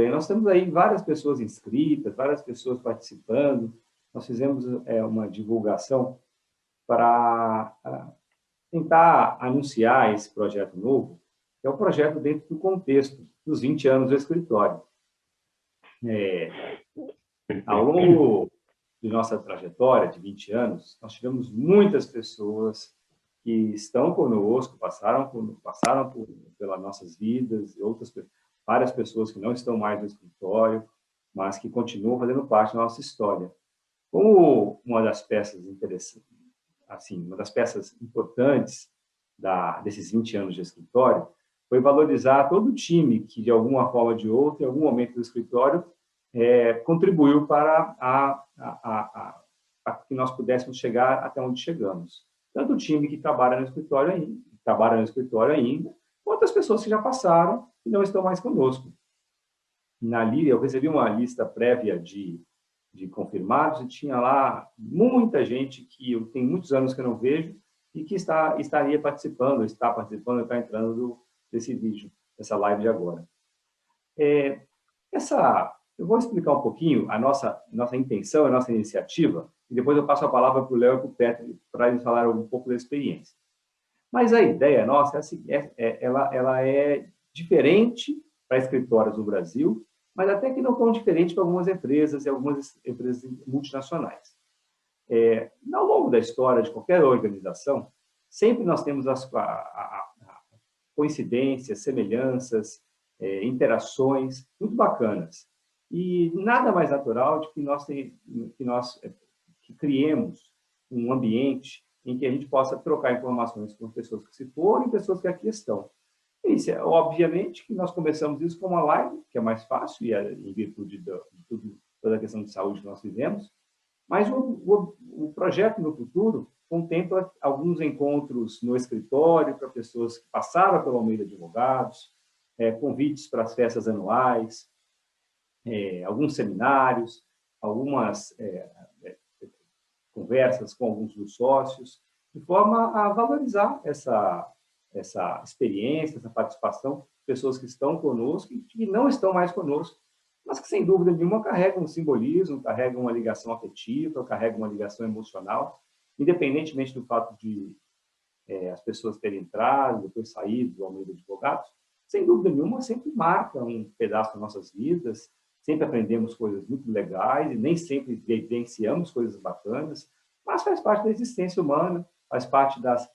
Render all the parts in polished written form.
bem, nós temos aí várias pessoas inscritas, várias pessoas participando. Nós fizemos uma divulgação para tentar anunciar esse projeto novo, que é o projeto dentro do contexto dos 20 anos do escritório. Ao longo de nossa trajetória de 20 anos, nós tivemos muitas pessoas que estão conosco, passaram pelas nossas vidas, e várias pessoas que não estão mais no escritório, mas que continuam fazendo parte da nossa história. Como uma das peças interessantes, assim, uma das peças importantes desses 20 anos de escritório foi valorizar todo o time que, de alguma forma ou de outra, em algum momento do escritório, contribuiu para que nós pudéssemos chegar até onde chegamos. Tanto o time que trabalha no escritório ainda, quanto as pessoas que já passaram e não estão mais conosco. Eu recebi uma lista prévia de confirmados e tinha lá muita gente que eu tenho muitos anos que eu não vejo e que estaria participando, está entrando desse vídeo, dessa live de agora. Eu vou explicar um pouquinho a nossa intenção, a nossa iniciativa, e depois eu passo a palavra para o Léo e para o Petri para eles falarem um pouco da experiência. Mas a ideia nossa ela é diferente para escritórios no Brasil, mas até que não tão diferente para algumas empresas e algumas empresas multinacionais. Ao longo da história de qualquer organização, sempre nós temos as coincidências, semelhanças, interações muito bacanas. E nada mais natural de que nós criemos um ambiente em que a gente possa trocar informações com pessoas que se foram e pessoas que aqui estão. Obviamente que nós começamos isso com uma live, que é mais fácil, e em virtude de toda a questão de saúde que nós fizemos, mas o projeto no futuro contempla alguns encontros no escritório para pessoas que passaram pela Almeida Advogados, convites para as festas anuais, alguns seminários, algumas conversas com alguns dos sócios, de forma a valorizar essa experiência, essa participação de pessoas que estão conosco e que não estão mais conosco, mas que, sem dúvida nenhuma, carregam um simbolismo, carregam uma ligação afetiva, carregam uma ligação emocional, independentemente do fato de as pessoas terem entrado, depois saído do Almeida Advogados, sem dúvida nenhuma, sempre marca um pedaço das nossas vidas, sempre aprendemos coisas muito legais e nem sempre vivenciamos coisas bacanas, mas faz parte da existência humana, faz parte das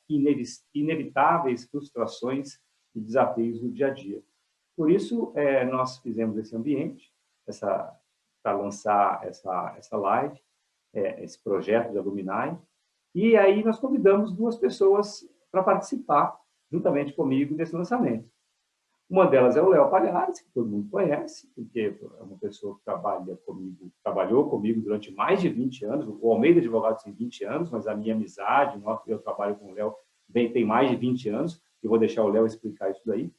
inevitáveis frustrações e desafios do dia a dia. Por isso, nós fizemos esse ambiente para lançar essa live, esse projeto de Alumni, e aí nós convidamos duas pessoas para participar, juntamente comigo, desse lançamento. Uma delas é o Léo Palhares, que todo mundo conhece, porque é uma pessoa que trabalhou comigo durante mais de 20 anos. O Almeida Advogados tem 20 anos, mas a minha amizade, eu trabalho com o Léo, tem mais de 20 anos. Eu vou deixar o Léo explicar isso daí.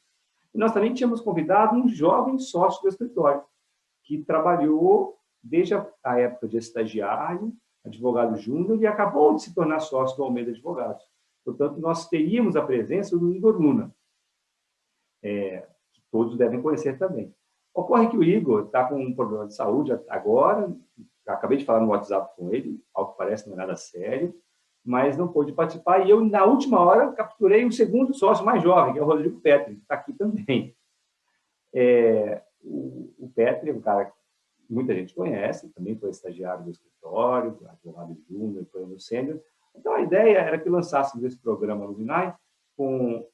E nós também tínhamos convidado um jovem sócio do escritório, que trabalhou desde a época de estagiário, advogado júnior, e acabou de se tornar sócio do Almeida Advogados. Portanto, nós teríamos a presença do Igor Luna, que todos devem conhecer também. Ocorre que o Igor está com um problema de saúde agora, acabei de falar no WhatsApp com ele, ao que parece não é nada sério, mas não pôde participar, e eu, na última hora, capturei o segundo sócio mais jovem, que é o Rodrigo Petri, que está aqui também. O Petri é um cara que muita gente conhece, também foi estagiário do escritório, advogado júnior, foi no sênior. Então, a ideia era que lançássemos esse programa Alumni com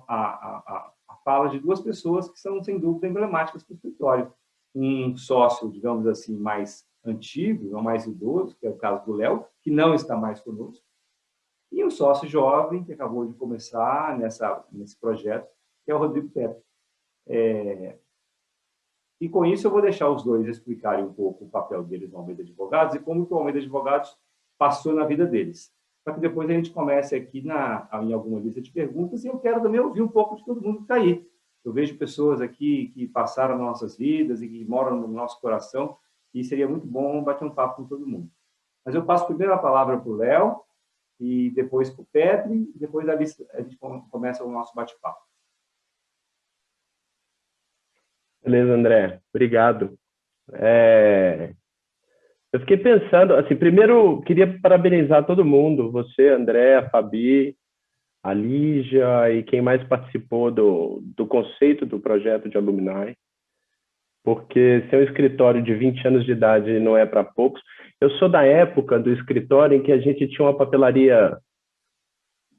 a fala de duas pessoas que são, sem dúvida, emblemáticas para o escritório. Um sócio, digamos assim, mais antigo, não mais idoso, que é o caso do Léo, que não está mais conosco, e um sócio jovem, que acabou de começar nesse projeto, que é o Rodrigo Petri. E, com isso, eu vou deixar os dois explicarem um pouco o papel deles no Almeida Advogados e como que o Almeida Advogados passou na vida deles. Para que depois a gente comece aqui em alguma lista de perguntas, e eu quero também ouvir um pouco de todo mundo que está aí. Eu vejo pessoas aqui que passaram nossas vidas e que moram no nosso coração, e seria muito bom bater um papo com todo mundo. Mas eu passo primeiro a palavra para o Léo, e depois para o Petri, e depois a gente começa o nosso bate-papo. Beleza, André. Obrigado. Eu fiquei pensando, assim, primeiro queria parabenizar todo mundo, você, André, a Fabi, a Lígia e quem mais participou do conceito do projeto de Alumni, porque ser um escritório de 20 anos de idade não é para poucos. Eu sou da época do escritório em que a gente tinha uma papelaria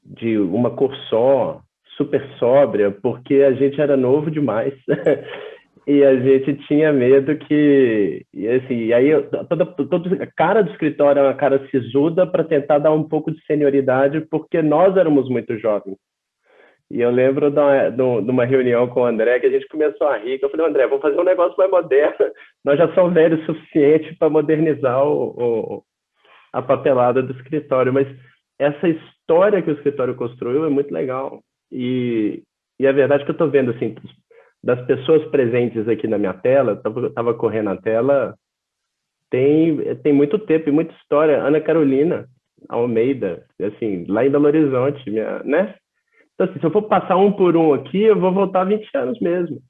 de uma cor só, super sóbria, porque a gente era novo demais. E a gente tinha medo que, e assim, e aí toda a cara do escritório é uma cara sisuda para tentar dar um pouco de senioridade, porque nós éramos muito jovens. E eu lembro de uma reunião com o André que a gente começou a rir, que eu falei, André, vamos fazer um negócio mais moderno, nós já somos velhos o suficiente para modernizar a papelada do escritório, mas essa história que o escritório construiu é muito legal. E a verdade é que eu estou vendo, assim, das pessoas presentes aqui na minha tela, estava correndo a tela, tem muito tempo e muita história. Ana Carolina Almeida, assim, lá em Belo Horizonte, né? Então, assim, se eu for passar um por um aqui, eu vou voltar 20 anos mesmo.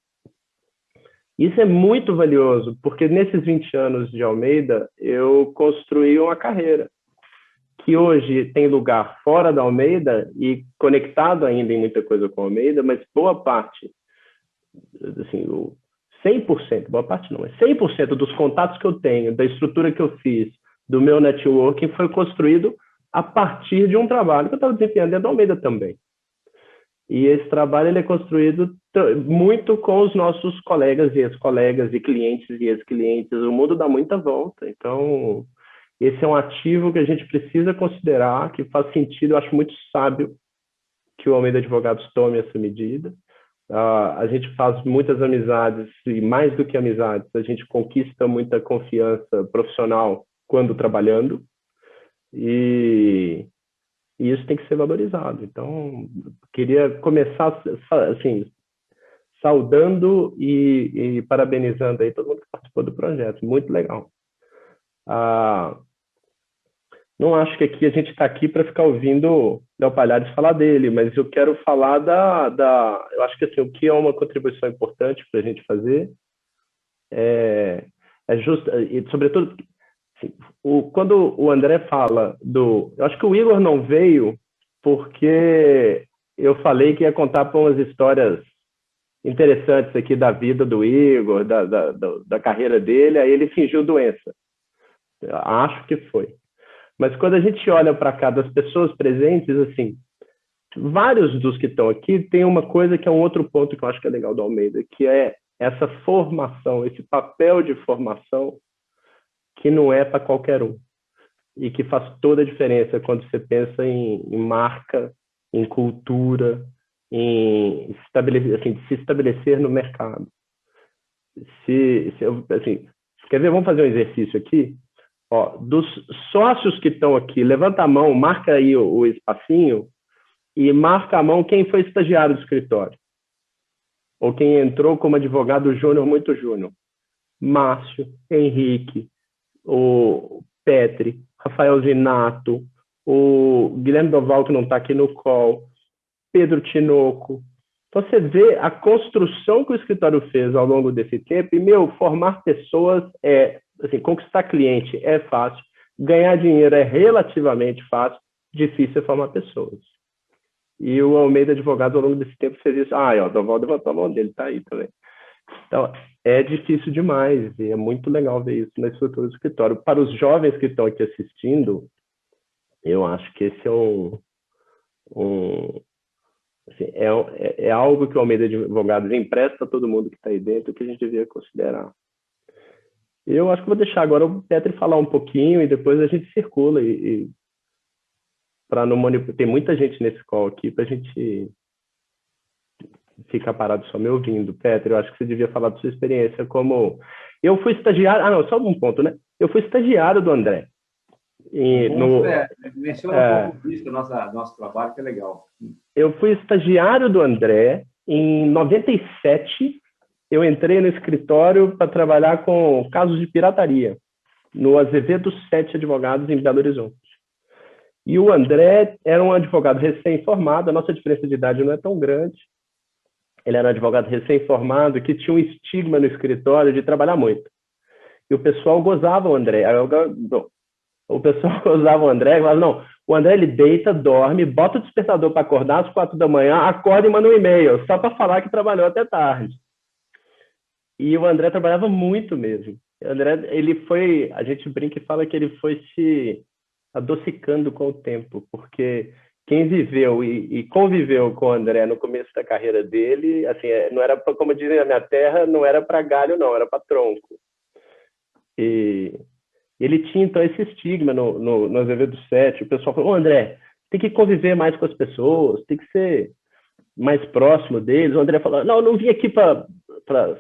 Isso é muito valioso, porque nesses 20 anos de Almeida, eu construí uma carreira que hoje tem lugar fora da Almeida e conectado ainda em muita coisa com a Almeida, mas boa parte, assim, 100%, boa parte não, é 100% dos contatos que eu tenho, da estrutura que eu fiz, do meu networking, foi construído a partir de um trabalho que eu estava desempenhando dentro da Almeida também. E esse trabalho ele é construído muito com os nossos colegas e ex-colegas, e clientes e ex-clientes. O mundo dá muita volta, então esse é um ativo que a gente precisa considerar, que faz sentido, eu acho muito sábio que o Almeida Advogados tome essa medida. A gente faz muitas amizades, e mais do que amizades, a gente conquista muita confiança profissional quando trabalhando, e isso tem que ser valorizado. Então, queria começar assim, saudando e parabenizando aí todo mundo que participou do projeto, muito legal. Não acho que aqui a gente está aqui para ficar ouvindo Léo Palhares falar dele, mas eu quero falar eu acho que assim, o que é uma contribuição importante para a gente fazer é justo, e sobretudo, assim, quando o André fala eu acho que o Igor não veio porque eu falei que ia contar para umas histórias interessantes aqui da vida do Igor, da carreira dele, aí ele fingiu doença. Eu acho que foi. Mas quando a gente olha para cá das pessoas presentes, assim, vários dos que estão aqui tem uma coisa que é um outro ponto que eu acho que é legal do Almeida, que é essa formação, esse papel de formação que não é para qualquer um e que faz toda a diferença quando você pensa em marca, em cultura, em se estabelecer no mercado. Assim, quer ver? Vamos fazer um exercício aqui. Ó, dos sócios que estão aqui, levanta a mão, marca aí o espacinho e marca a mão quem foi estagiário do escritório. Ou quem entrou como advogado júnior, muito júnior. Márcio, Henrique, o Petri, Rafael Zinato, o Guilherme Doval, que não está aqui no call, Pedro Tinoco. Então, você vê a construção que o escritório fez ao longo desse tempo e, formar pessoas assim, conquistar cliente é fácil, ganhar dinheiro é relativamente fácil, difícil é formar pessoas. E o Almeida Advogados, ao longo desse tempo, fez isso. O Doval levantou a mão dele, tá aí também. Então, é difícil demais, e é muito legal ver isso na estrutura do escritório. Para os jovens que estão aqui assistindo, eu acho que esse assim, é algo que o Almeida Advogados empresta a todo mundo que está aí dentro, que a gente devia considerar. Eu acho que vou deixar agora o Petri falar um pouquinho e depois a gente circula para não manipular. Tem muita gente nesse call aqui para a gente ficar parado só me ouvindo. Petri, eu acho que você devia falar da sua experiência como... Eu fui estagiário... não, só um ponto, né? Eu fui estagiário do André. Menciona um pouco disso do nosso trabalho, que é legal. Eu fui estagiário do André em 97. Eu entrei no escritório para trabalhar com casos de pirataria, no Azevedo 7 Advogados, em Belo Horizonte. E o André era um advogado recém-formado, a nossa diferença de idade não é tão grande. ele era um advogado recém-formado que tinha um estigma no escritório de trabalhar muito. E o pessoal gozava o André. O pessoal gozava o André e falava, não, o André ele deita, dorme, bota o despertador para acordar às 4 da manhã, acorda e manda um e-mail, só para falar que trabalhou até tarde. E o André trabalhava muito mesmo. O André, ele foi, a gente brinca e fala que ele foi se adocicando com o tempo, porque quem viveu e conviveu com o André no começo da carreira dele, assim, não era pra, como dizem na minha terra, não era para galho, não, era para tronco. E ele tinha, então, esse estigma no Azevedo 7. O pessoal falou, André, tem que conviver mais com as pessoas, tem que ser mais próximo deles. O André falou, não, eu não vim aqui para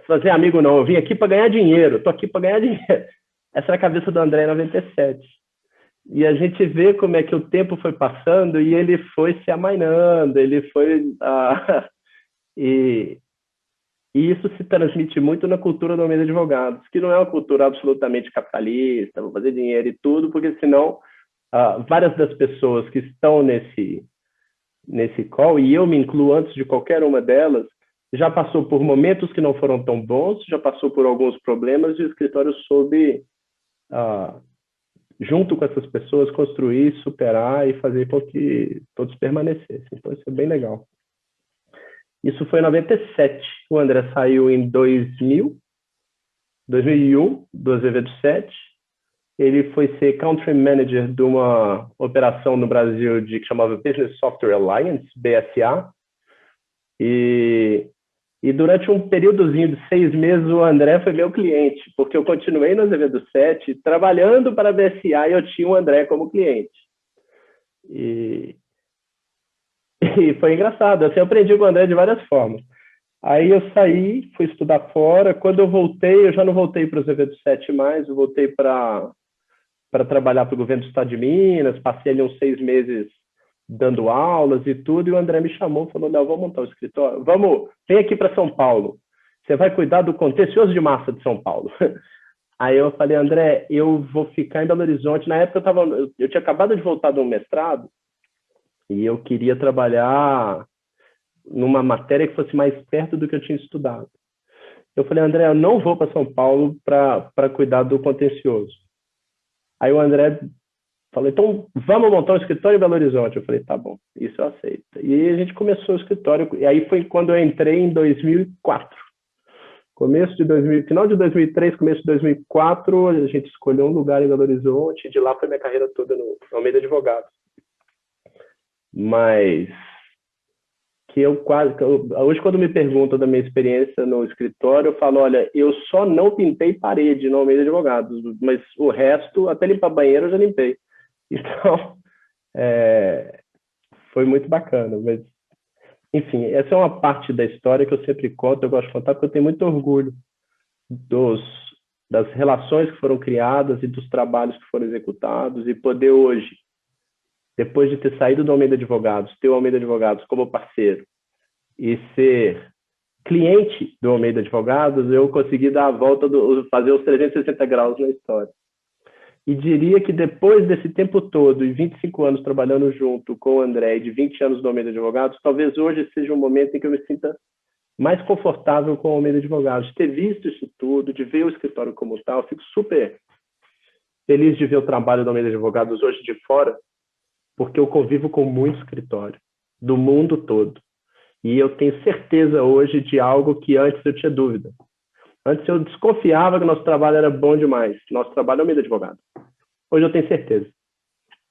fazer amigo, não, eu vim aqui para ganhar dinheiro, estou aqui para ganhar dinheiro. Essa era a cabeça do André em 97. E a gente vê como é que o tempo foi passando e ele foi se amainando, ele foi... e isso se transmite muito na cultura do meio de advogados, que não é uma cultura absolutamente capitalista, vou fazer dinheiro e tudo, porque senão várias das pessoas que estão nesse call, e eu me incluo antes de qualquer uma delas, já passou por momentos que não foram tão bons, já passou por alguns problemas e o escritório soube, junto com essas pessoas, construir, superar e fazer com que todos permanecessem. Então, isso é bem legal. Isso foi em 97. O André saiu em 2001, do Azevedo 7. Ele foi ser Country Manager de uma operação no Brasil que chamava Business Software Alliance, BSA. E durante um períodozinho de 6 meses, o André foi meu cliente, porque eu continuei no Azevedo 7, trabalhando para a BSA, e eu tinha o André como cliente. E foi engraçado, assim, eu aprendi com o André de várias formas. Aí eu saí, fui estudar fora. Quando eu voltei, eu já não voltei para o Azevedo 7 mais, eu voltei para trabalhar para o governo do estado de Minas, passei ali uns 6 meses dando aulas e tudo, e o André me chamou e falou, não, vamos montar o escritório, vem aqui para São Paulo, você vai cuidar do contencioso de massa de São Paulo. Aí eu falei, André, eu vou ficar em Belo Horizonte. Na época eu tinha acabado de voltar de um mestrado, e eu queria trabalhar numa matéria que fosse mais perto do que eu tinha estudado. Eu falei, André, eu não vou para São Paulo para cuidar do contencioso. Aí o André falou, então vamos montar um escritório em Belo Horizonte. Eu falei, tá bom, isso eu aceito. E a gente começou o escritório, e aí foi quando eu entrei em 2004. Final de 2003, começo de 2004, a gente escolheu um lugar em Belo Horizonte, e de lá foi minha carreira toda no Almeida Advogados. Mas que hoje, quando me perguntam da minha experiência no escritório, eu falo, olha, eu só não pintei parede no Almeida Advogados, mas o resto, até limpar banheiro, eu já limpei. Então, foi muito bacana. Mas, enfim, essa é uma parte da história que eu sempre conto, eu gosto de contar, porque eu tenho muito orgulho das relações que foram criadas e dos trabalhos que foram executados, e poder hoje, depois de ter saído do Almeida Advogados, ter o Almeida Advogados como parceiro e ser cliente do Almeida Advogados, eu consegui dar a volta, fazer os 360 graus na história. E diria que depois desse tempo todo, e 25 anos trabalhando junto com o André, e de 20 anos do Almeida Advogados, talvez hoje seja um momento em que eu me sinta mais confortável com o Almeida Advogados, de ter visto isso tudo, de ver o escritório como tal. Fico super feliz de ver o trabalho do Almeida Advogados hoje de fora, porque eu convivo com muito escritório, do mundo todo. E eu tenho certeza hoje de algo que antes eu tinha dúvida. Antes eu desconfiava que o nosso trabalho era bom demais. Nosso trabalho é o meio de advogado. Hoje eu tenho certeza.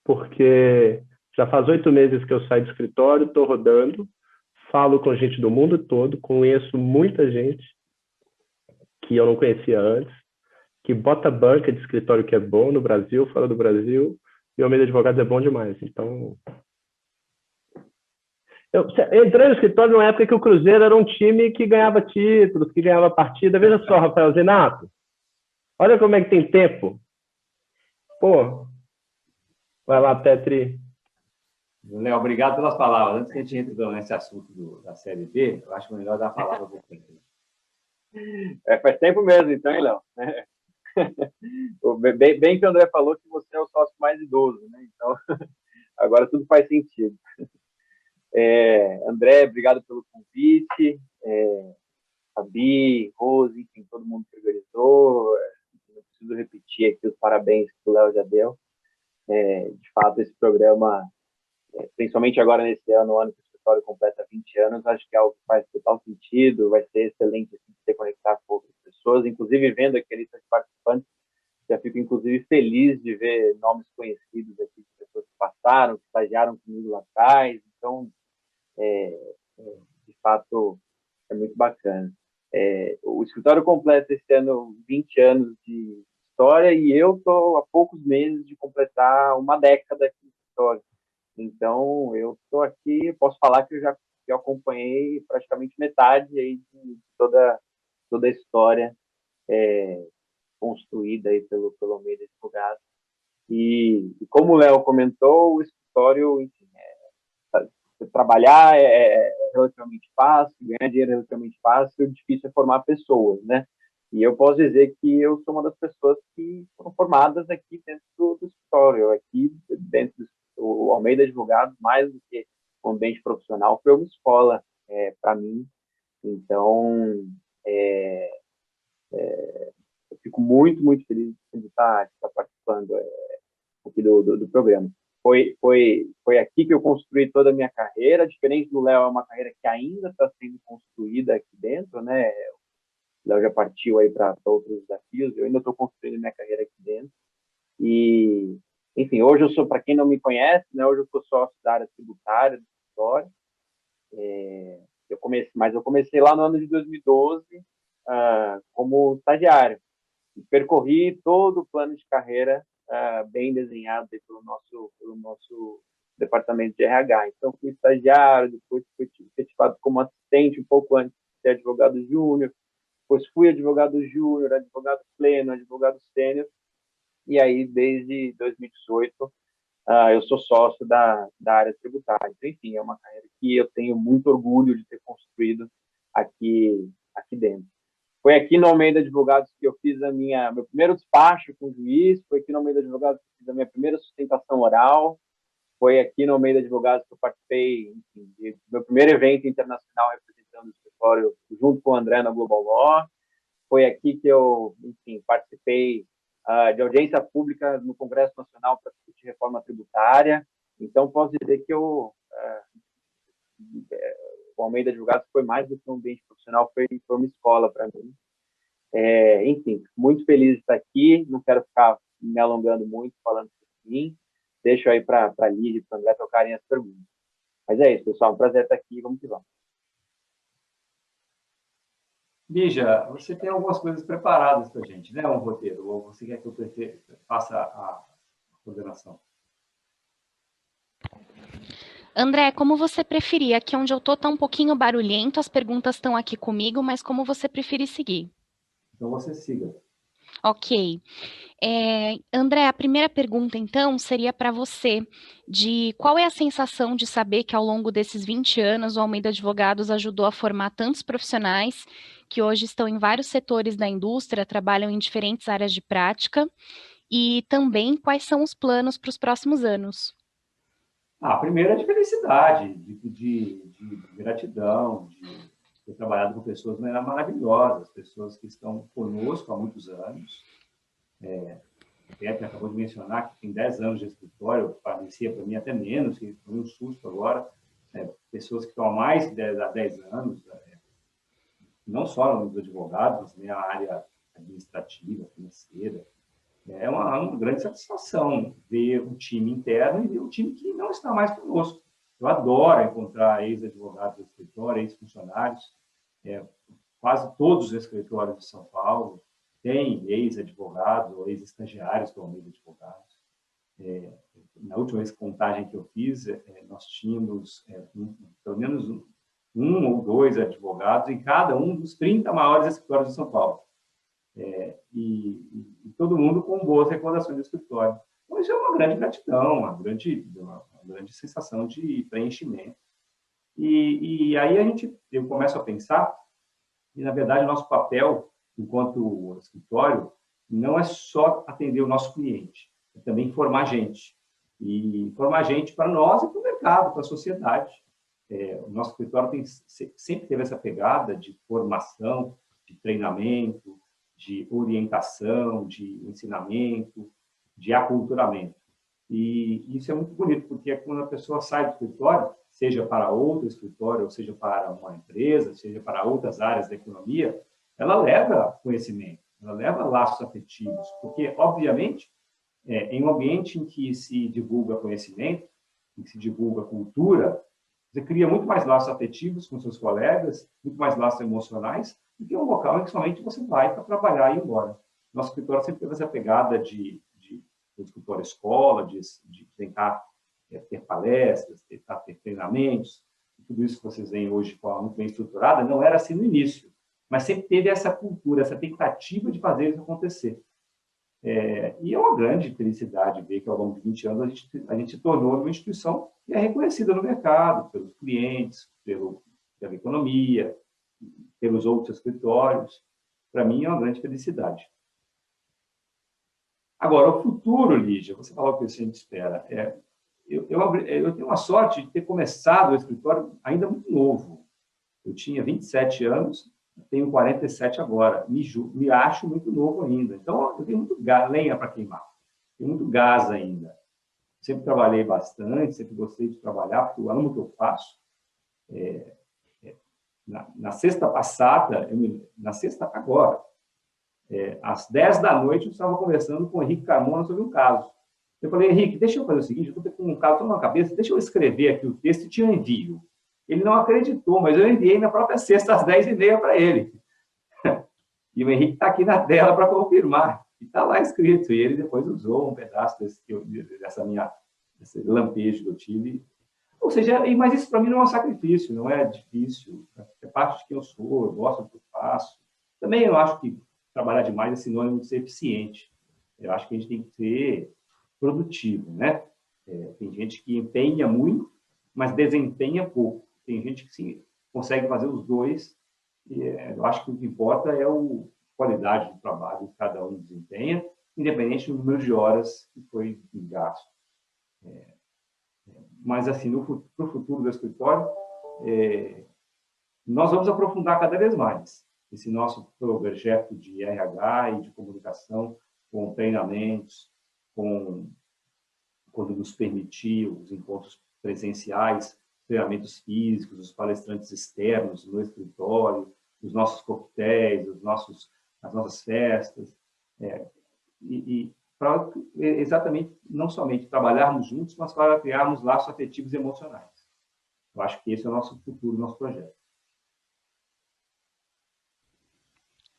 Porque já faz 8 meses que eu saio do escritório, estou rodando, falo com gente do mundo todo, conheço muita gente que eu não conhecia antes, que bota banca de escritório que é bom no Brasil, fora do Brasil, e o meio de advogados é bom demais. Então, eu entrei no escritório numa época que o Cruzeiro era um time que ganhava títulos, que ganhava partida. Veja só, Rafael Zenato, olha como é que tem tempo. Pô, vai lá, Petri. Léo, obrigado pelas palavras. Antes que a gente entre nesse assunto da Série B, eu acho melhor dar a palavra para você. Faz tempo mesmo, então, hein, Léo? Bem que o André falou que você é o sócio mais idoso, né? Então, agora tudo faz sentido. André, obrigado pelo convite. Fabi, Rose, enfim, todo mundo que organizou. Não preciso repetir aqui os parabéns que o Léo já deu. De fato, esse programa, principalmente agora nesse ano, o ano que o escritório completa 20 anos, acho que é algo que faz total sentido, vai ser excelente assim, se conectar com outras pessoas, inclusive vendo aqui a lista de participantes, já fico inclusive feliz de ver nomes conhecidos aqui, de pessoas que passaram, que estagiaram comigo lá atrás, então, de fato, é muito bacana. O escritório completa esse ano 20 anos de história e eu estou há poucos meses de completar uma década aqui de história. Então, eu estou aqui, posso falar que eu acompanhei praticamente metade aí de toda a história construída aí pelo Almeida Advogados. E como o Léo comentou, o escritório, enfim, trabalhar é relativamente fácil, ganhar dinheiro é relativamente fácil, o difícil é formar pessoas, né? E eu posso dizer que eu sou uma das pessoas que foram formadas aqui dentro do escritório, aqui dentro do Almeida Advogados, mais do que um ambiente profissional, foi uma escola para mim. Então, eu fico muito, muito feliz de estar participando aqui do programa. Foi aqui que eu construí toda a minha carreira, diferente do Léo, é uma carreira que ainda está sendo construída aqui dentro, né? O Léo já partiu aí para outros desafios, eu ainda estou construindo minha carreira aqui dentro. E, enfim, hoje eu sou, para quem não me conhece, né, hoje eu sou sócio da área tributária do escritório. Eu comecei lá no ano de 2012 como estagiário. E percorri todo o plano de carreira bem desenhado pelo nosso departamento de RH. Então, fui estagiário, depois fui efetivado como assistente um pouco antes de ser advogado júnior, depois fui advogado júnior, advogado pleno, advogado sênior, e aí, desde 2018, eu sou sócio da área tributária. Então, enfim, é uma carreira que eu tenho muito orgulho de ter construído aqui dentro. Foi aqui no Almeida Advogados que eu fiz meu primeiro despacho com o juiz, foi aqui no Almeida Advogados que eu fiz a minha primeira sustentação oral, foi aqui no Almeida Advogados que eu participei, enfim, do meu primeiro evento internacional representando o escritório junto com o André na Global Law, foi aqui que eu, enfim, participei de audiência pública no Congresso Nacional para discutir reforma tributária. Então, posso dizer que o Almeida Advogados foi mais do que um ambiente profissional, foi uma escola para mim. Enfim, muito feliz de estar aqui, não quero ficar me alongando muito falando sobre mim, deixo aí para a Lígia e para o André trocarem as perguntas. Mas é isso, pessoal, um prazer estar aqui, vamos que vamos. Lígia, você tem algumas coisas preparadas para a gente, né? Um roteiro, ou você quer que eu faça a coordenação? André, como você preferir? Aqui onde eu estou está um pouquinho barulhento, as perguntas estão aqui comigo, mas como você preferir seguir? Então, você siga. Ok. André, a primeira pergunta, então, seria para você, de qual é a sensação de saber que ao longo desses 20 anos o Almeida Advogados ajudou a formar tantos profissionais que hoje estão em vários setores da indústria, trabalham em diferentes áreas de prática, e também quais são os planos para os próximos anos? Primeiro é de felicidade, de gratidão, de ter trabalhado com pessoas maravilhosas, pessoas que estão conosco há muitos anos. A Pepe acabou de mencionar que tem 10 anos de escritório, parecia para mim até menos, que foi um susto agora. Pessoas que estão há mais de 10 anos, não só nos advogados, mas na área administrativa, financeira. É uma grande satisfação ver o time interno e ver o time que não está mais conosco. Eu adoro encontrar ex-advogados do escritório, ex-funcionários. Quase todos os escritórios de São Paulo têm ex-advogados ou ex-estagiários do Almeida Advogados. Na última contagem que eu fiz, nós tínhamos pelo menos um ou dois advogados em cada um dos 30 maiores escritórios de São Paulo. E todo mundo com boas recordações do escritório. Então, isso é uma grande gratidão, uma grande sensação de preenchimento. E aí eu começo a pensar que, na verdade, o nosso papel, enquanto escritório, não é só atender o nosso cliente, é também formar gente. E formar gente para nós e para o mercado, para a sociedade. O nosso escritório sempre teve essa pegada de formação, de treinamento, de orientação, de ensinamento, de aculturamento. E isso é muito bonito, porque quando a pessoa sai do escritório, seja para outro escritório, ou seja para uma empresa, seja para outras áreas da economia, ela leva conhecimento, ela leva laços afetivos, porque, obviamente, em um ambiente em que se divulga conhecimento, em que se divulga cultura, você cria muito mais laços afetivos com seus colegas, muito mais laços emocionais, do que um local em que somente você vai para trabalhar e ir embora. Nosso escritório sempre teve essa pegada de escritório escola, de tentar ter palestras, tentar ter treinamentos, tudo isso que vocês veem hoje de forma muito bem estruturada, não era assim no início, mas sempre teve essa cultura, essa tentativa de fazer isso acontecer. E é uma grande felicidade ver que, ao longo de 20 anos, a gente se tornou uma instituição que é reconhecida no mercado, pelos clientes, pela economia, pelos outros escritórios. Para mim, é uma grande felicidade. Agora, o futuro, Lígia, você falou o que a gente espera. Eu tenho a sorte de ter começado o escritório ainda muito novo. Eu tinha 27 anos, tenho 47 agora. Me acho muito novo ainda. Então, eu tenho muito lenha para queimar. Tenho muito gás ainda. Sempre trabalhei bastante, sempre gostei de trabalhar, porque eu amo o que eu faço. Na sexta passada, agora, às 10 da noite, eu estava conversando com o Henrique Carmona sobre um caso. Eu falei, Henrique, deixa eu fazer o seguinte, eu estou com um caso na cabeça, deixa eu escrever aqui o texto e te envio. Ele não acreditou, mas eu enviei na própria sexta, às 10h30, para ele. E o Henrique está aqui na tela para confirmar. E está lá escrito. E ele depois usou um pedaço desse lampejo que eu tive. Ou seja, mas isso para mim não é um sacrifício, não é difícil. É parte de quem eu sou, eu gosto do que eu faço. Também eu acho que trabalhar demais é sinônimo de ser eficiente. Eu acho que a gente tem que ser produtivo, né? Tem gente que empenha muito, mas desempenha pouco. Tem gente que sim, consegue fazer os dois. E, eu acho que o que importa é a qualidade do trabalho que cada um desempenha, independente do número de horas que foi gasto. Mas, assim, para o futuro do escritório, nós vamos aprofundar cada vez mais esse nosso projeto de RH e de comunicação, com treinamentos, quando nos permitir os encontros presenciais, treinamentos físicos, os palestrantes externos no escritório, os nossos coquetéis, as nossas festas, para exatamente, não somente trabalharmos juntos, mas para criarmos laços afetivos e emocionais. Eu acho que esse é o nosso futuro, nosso projeto.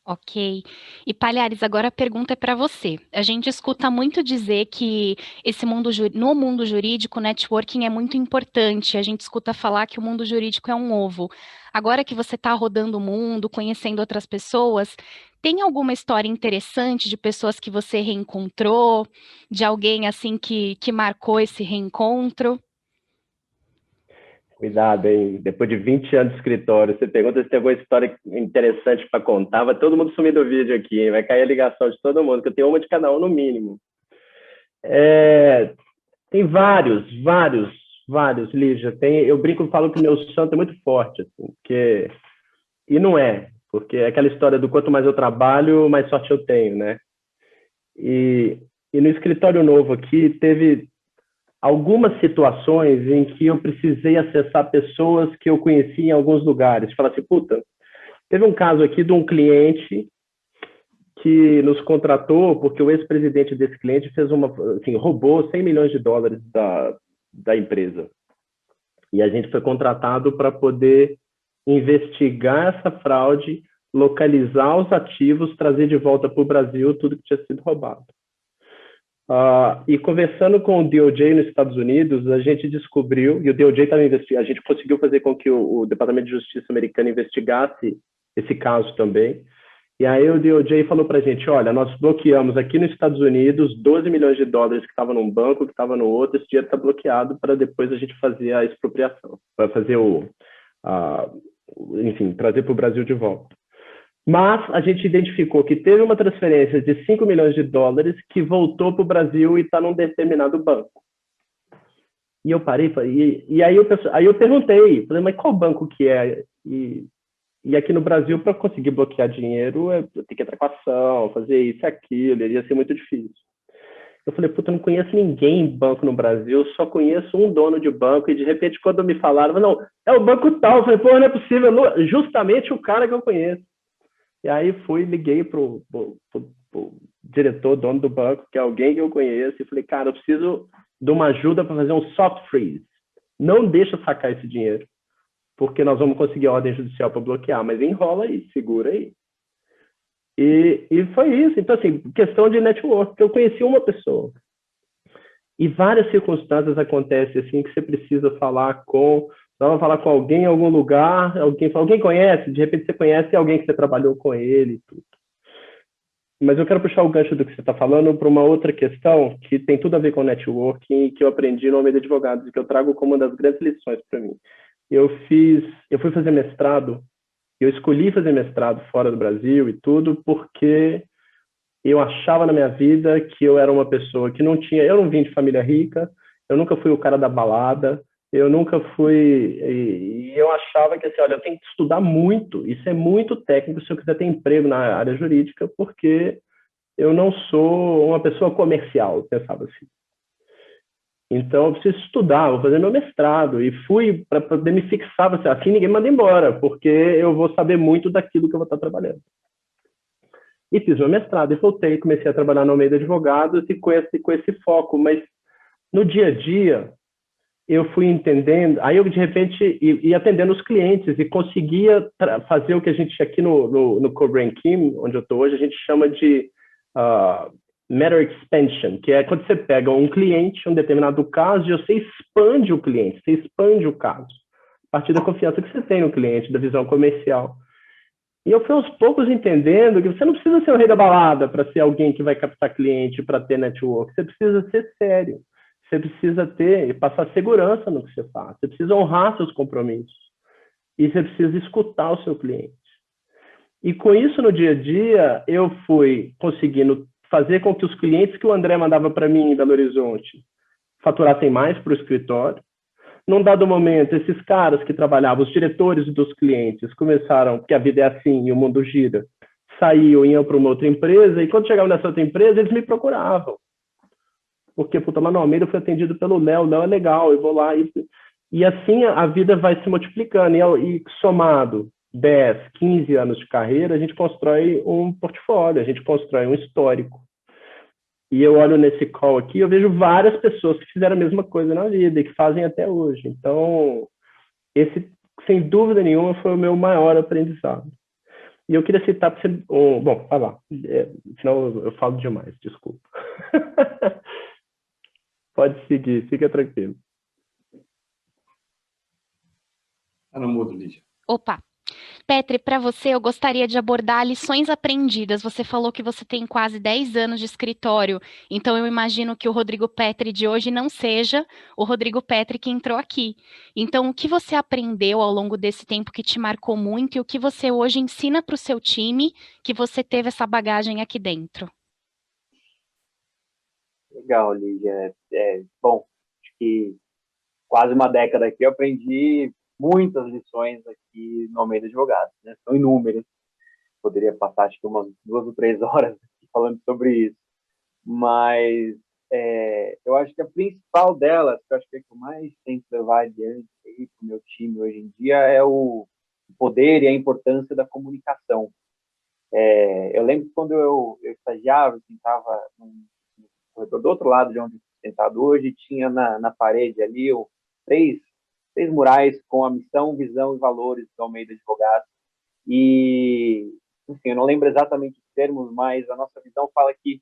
Ok. E, Palhares, agora a pergunta é para você. A gente escuta muito dizer que no mundo jurídico, o networking é muito importante. A gente escuta falar que o mundo jurídico é um ovo. Agora que você está rodando o mundo, conhecendo outras pessoas, tem alguma história interessante de pessoas que você reencontrou, de alguém assim que marcou esse reencontro? Cuidado, hein? Depois de 20 anos de escritório, você pergunta se tem alguma história interessante para contar, vai todo mundo sumir do vídeo aqui, hein? Vai cair a ligação de todo mundo, que eu tenho uma de cada um no mínimo. Tem vários, Lígia. Eu brinco e falo que o meu santo é muito forte, assim, e não é, porque é aquela história do quanto mais eu trabalho, mais sorte eu tenho, né? E no escritório novo aqui, teve algumas situações em que eu precisei acessar pessoas que eu conheci em alguns lugares. Falar assim, puta, teve um caso aqui de um cliente que nos contratou porque o ex-presidente desse cliente fez roubou $100 milhões da empresa. E a gente foi contratado para poder investigar essa fraude, localizar os ativos, trazer de volta para o Brasil tudo que tinha sido roubado. E conversando com o DOJ nos Estados Unidos, a gente descobriu, e o DOJ estava investigando, a gente conseguiu fazer com que o Departamento de Justiça americano investigasse esse caso também. E aí o DOJ falou para a gente, olha, nós bloqueamos aqui nos Estados Unidos $12 milhões que estavam num banco, que estava no outro, esse dinheiro está bloqueado para depois a gente fazer a expropriação, para fazer enfim, trazer para o Brasil de volta. Mas a gente identificou que teve uma transferência de $5 milhões que voltou para o Brasil e está num determinado banco. E eu parei, e aí eu perguntei, falei, mas qual banco que é? E aqui no Brasil, para conseguir bloquear dinheiro, eu tenho que entrar com ação, fazer isso e aquilo, ia ser muito difícil. Eu falei, puta, eu não conheço ninguém em banco no Brasil, só conheço um dono de banco, e de repente, quando me falaram, não, é o banco tal, eu falei, pô, não é possível, justamente o cara que eu conheço. E aí liguei pro diretor, dono do banco, que é alguém que eu conheço, e falei, cara, eu preciso de uma ajuda para fazer um soft freeze. Não deixa eu sacar esse dinheiro, porque nós vamos conseguir ordem judicial para bloquear, mas enrola aí, segura aí. E foi isso. Então, assim, questão de network, que eu conheci uma pessoa. E várias circunstâncias acontecem assim que você precisa falar com alguém em algum lugar, alguém conhece, de repente você conhece alguém que você trabalhou com ele e tudo. Mas eu quero puxar o gancho do que você está falando para uma outra questão que tem tudo a ver com networking e que eu aprendi no Almeida Advogados e que eu trago como uma das grandes lições para mim. Eu fui fazer mestrado, eu escolhi fazer mestrado fora do Brasil e tudo porque eu achava na minha vida que eu era uma pessoa que eu não vim de família rica, eu nunca fui o cara da balada, eu nunca fui, e eu achava que assim, olha, eu tenho que estudar muito, isso é muito técnico se eu quiser ter emprego na área jurídica, porque eu não sou uma pessoa comercial, eu pensava assim. Então, eu preciso estudar, vou fazer meu mestrado, e fui para poder me fixar, assim ninguém manda embora, porque eu vou saber muito daquilo que eu vou estar trabalhando. E fiz meu mestrado e voltei, comecei a trabalhar no Almeida Advogados e com esse foco, mas no dia a dia eu fui entendendo, aí eu de repente ia atendendo os clientes e conseguia fazer o que a gente aqui no Cobra Kim, onde eu estou hoje, a gente chama de matter expansion, que é quando você pega um cliente, um determinado caso, e você expande o cliente, você expande o caso, a partir da confiança que você tem no cliente, da visão comercial. E eu fui aos poucos entendendo que você não precisa ser o rei da balada para ser alguém que vai captar cliente, para ter network. Você precisa ser sério. Você precisa ter e passar segurança no que você faz. Você precisa honrar seus compromissos. E você precisa escutar o seu cliente. E com isso, no dia a dia, eu fui conseguindo fazer com que os clientes que o André mandava para mim em Belo Horizonte faturassem mais para o escritório. Num dado momento, esses caras que trabalhavam, os diretores dos clientes, começaram, porque a vida é assim e o mundo gira, saíam, iam para uma outra empresa, e quando chegavam nessa outra empresa, eles me procuravam. Porque, puta, lá no Almeida eu fui atendido pelo Léo, o Léo é legal, eu vou lá. E assim a vida vai se multiplicando. E somado 10, 15 anos de carreira, a gente constrói um portfólio, a gente constrói um histórico. E eu olho nesse call aqui, eu vejo várias pessoas que fizeram a mesma coisa na vida e que fazem até hoje. Então, esse, sem dúvida nenhuma, foi o meu maior aprendizado. E eu queria citar para você... bom, vai lá. Senão eu falo demais, desculpa. Pode seguir, fica tranquilo. Tá no mudo, Lígia. Opa! Petri, para você, eu gostaria de abordar lições aprendidas. Você falou que você tem quase 10 anos de escritório, então eu imagino que o Rodrigo Petri de hoje não seja o Rodrigo Petri que entrou aqui. Então, o que você aprendeu ao longo desse tempo que te marcou muito e o que você hoje ensina para o seu time que você teve essa bagagem aqui dentro? Legal, Lígia. Bom, acho que quase uma década aqui eu aprendi muitas lições aqui no Almeida Advogados, né? São inúmeras. Poderia passar, acho que umas 2 ou 3 horas falando sobre isso. Mas eu acho que a principal delas, que eu acho que é que eu mais tento levar adiante para o meu time hoje em dia, é o poder e a importância da comunicação. Eu lembro que quando eu estagiava, eu estava no corredor do outro lado de onde eu estou sentado hoje, tinha na parede ali três murais com a missão, visão e valores do Almeida Advogados. E, enfim, eu não lembro exatamente os termos, mas a nossa visão fala que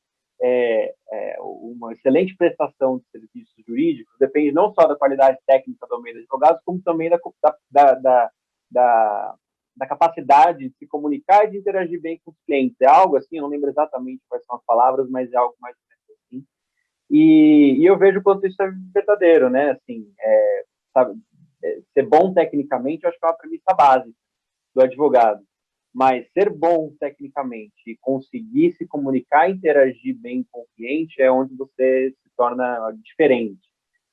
uma excelente prestação de serviços jurídicos depende não só da qualidade técnica do Almeida Advogados, como também da capacidade de se comunicar e de interagir bem com os clientes. É algo assim, eu não lembro exatamente quais são as palavras, mas é algo mais assim. E eu vejo quanto isso é verdadeiro, né? Assim, sabe, ser bom tecnicamente, eu acho que é uma premissa básica do advogado. Mas ser bom tecnicamente e conseguir se comunicar e interagir bem com o cliente é onde você se torna diferente.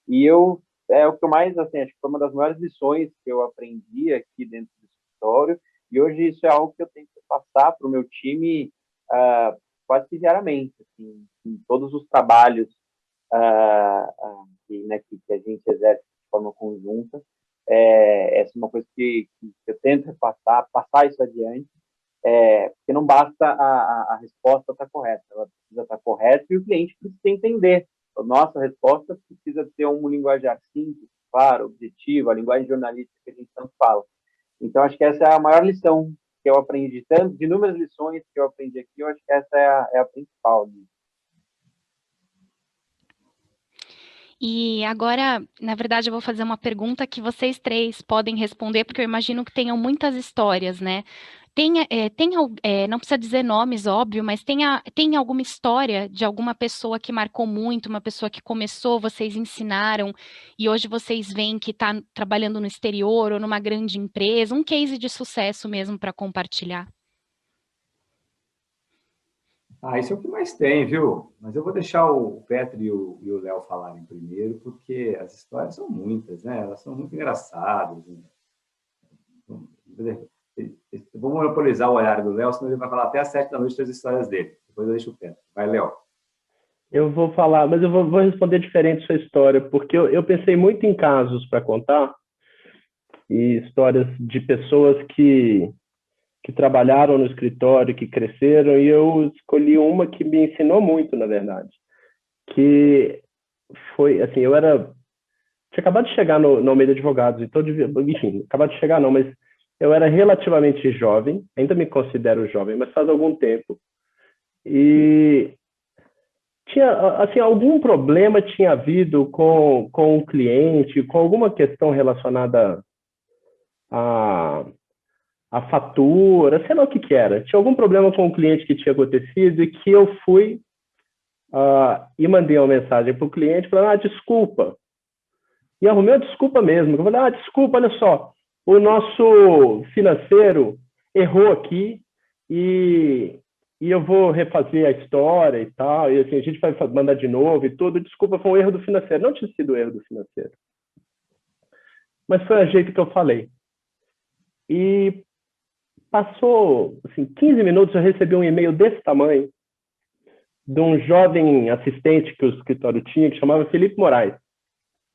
E eu é o que eu mais, assim, acho que foi uma das maiores lições que eu aprendi aqui dentro do escritório, e hoje isso é algo que eu tento passar para o meu time quase que diariamente, assim, em todos os trabalhos né, que a gente exerce de forma conjunta. Essa é uma coisa que eu tento passar isso adiante, porque não basta a resposta estar correta, ela precisa estar correta e o cliente precisa entender. A nossa resposta precisa ter um linguajar simples, claro, objetivo, a linguagem jornalística que a gente tanto fala. Então, acho que essa é a maior lição que eu aprendi, tanto de inúmeras lições que eu aprendi aqui, eu acho que essa é a principal. E agora, na verdade, eu vou fazer uma pergunta que vocês três podem responder, porque eu imagino que tenham muitas histórias, né? Não precisa dizer nomes, óbvio, mas tem alguma história de alguma pessoa que marcou muito, uma pessoa que começou, vocês ensinaram, e hoje vocês veem que está trabalhando no exterior ou numa grande empresa, um case de sucesso mesmo para compartilhar. Isso é o que mais tem, viu? Mas eu vou deixar o Petro e o Léo falarem primeiro, porque as histórias são muitas, né? Elas são muito engraçadas. Né? Eu vou monopolizar o olhar do Léo, senão ele vai falar até às 7 da noite das histórias dele. Depois eu deixo o Petro. Vai, Léo. Eu vou falar, mas eu vou responder diferente sua história, porque eu pensei muito em casos para contar, e histórias de pessoas que trabalharam no escritório, que cresceram, e eu escolhi uma que me ensinou muito, na verdade. Que foi, assim, tinha acabado de chegar no meio de advogados, então, enfim, acabado de chegar não, mas eu era relativamente jovem, ainda me considero jovem, mas faz algum tempo, e tinha, assim, algum problema tinha havido com o cliente, com alguma questão relacionada a fatura, sei lá o que era. Tinha algum problema com o cliente que tinha acontecido e que eu fui e mandei uma mensagem para o cliente falando, desculpa. E arrumei uma desculpa mesmo. Eu falei, desculpa, olha só, o nosso financeiro errou aqui e eu vou refazer a história e tal, e assim, a gente vai mandar de novo e tudo. Desculpa, foi um erro do financeiro. Não tinha sido erro do financeiro. Mas foi o jeito que eu falei. E passou, assim, 15 minutos, eu recebi um e-mail desse tamanho de um jovem assistente que o escritório tinha, que chamava Felipe Moraes,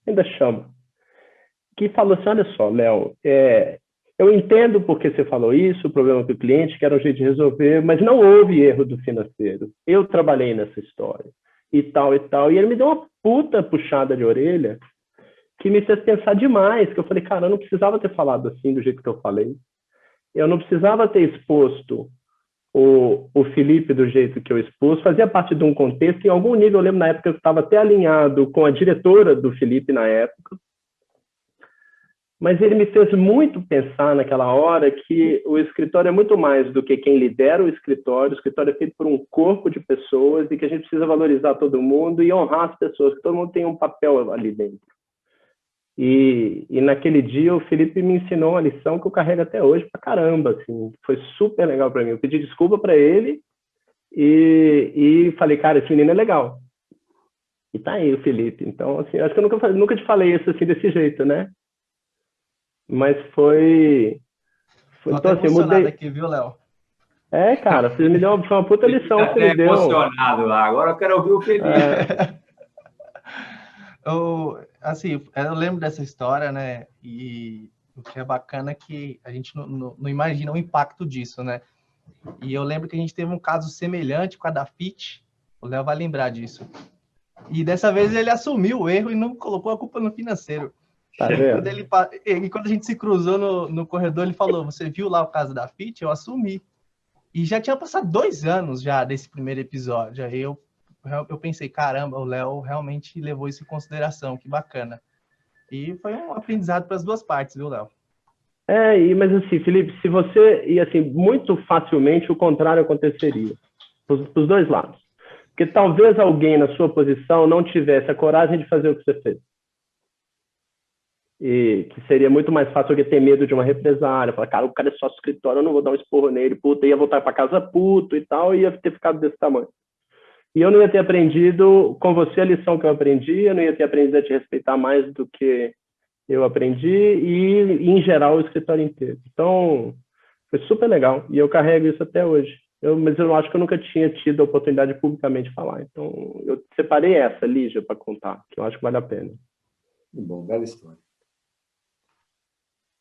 ainda chama, que falou assim, olha só, Léo, eu entendo porque você falou isso, o problema com o cliente, que era um jeito de resolver, mas não houve erro do financeiro. Eu trabalhei nessa história, e tal, e tal. E ele me deu uma puta puxada de orelha que me fez pensar demais, que eu falei, cara, eu não precisava ter falado assim, do jeito que eu falei. Eu não precisava ter exposto o Felipe do jeito que eu expus, fazia parte de um contexto, em algum nível, eu lembro na época que eu estava até alinhado com a diretora do Felipe na época, mas ele me fez muito pensar naquela hora que o escritório é muito mais do que quem lidera o escritório é feito por um corpo de pessoas e que a gente precisa valorizar todo mundo e honrar as pessoas, que todo mundo tem um papel ali dentro. E naquele dia o Felipe me ensinou uma lição que eu carrego até hoje pra caramba, assim, foi super legal para mim. Eu pedi desculpa para ele e falei, cara, esse menino é legal. E tá aí o Felipe. Então, assim, acho que eu nunca te falei isso assim desse jeito, né? Mas foi então, assim, eu mudei aqui, viu, Léo? Cara, você me deu uma puta lição que você me deu. Emocionado lá. Agora eu quero ouvir o Felipe. Eu lembro dessa história, né? E o que é bacana é que a gente não imagina o impacto disso, né? E eu lembro que a gente teve um caso semelhante com a da FIT. O Léo vai lembrar disso. E dessa vez ele assumiu o erro e não colocou a culpa no financeiro. Tá e quando a gente se cruzou no corredor, ele falou, você viu lá o caso da FIT? Eu assumi. E já tinha passado 2 anos já desse primeiro episódio. Aí eu pensei, caramba, o Léo realmente levou isso em consideração, que bacana. E foi um aprendizado para as duas partes, viu, Léo? Mas assim, Felipe, se você... E assim, muito facilmente o contrário aconteceria. Para os dois lados. Porque talvez alguém na sua posição não tivesse a coragem de fazer o que você fez. E que seria muito mais fácil alguém ter medo de uma represália. Falar, cara, o cara é só escritório, eu não vou dar um esporro nele, puta, ia voltar para casa puto e tal, e ia ter ficado desse tamanho. E eu não ia ter aprendido com você a lição que eu aprendi, eu não ia ter aprendido a te respeitar mais do que eu aprendi, e em geral, o escritório inteiro. Então, foi super legal, e eu carrego isso até hoje. Mas eu acho que eu nunca tinha tido a oportunidade de publicamente falar. Então, eu separei essa, Lígia, para contar, que eu acho que vale a pena. Que bom, bela história.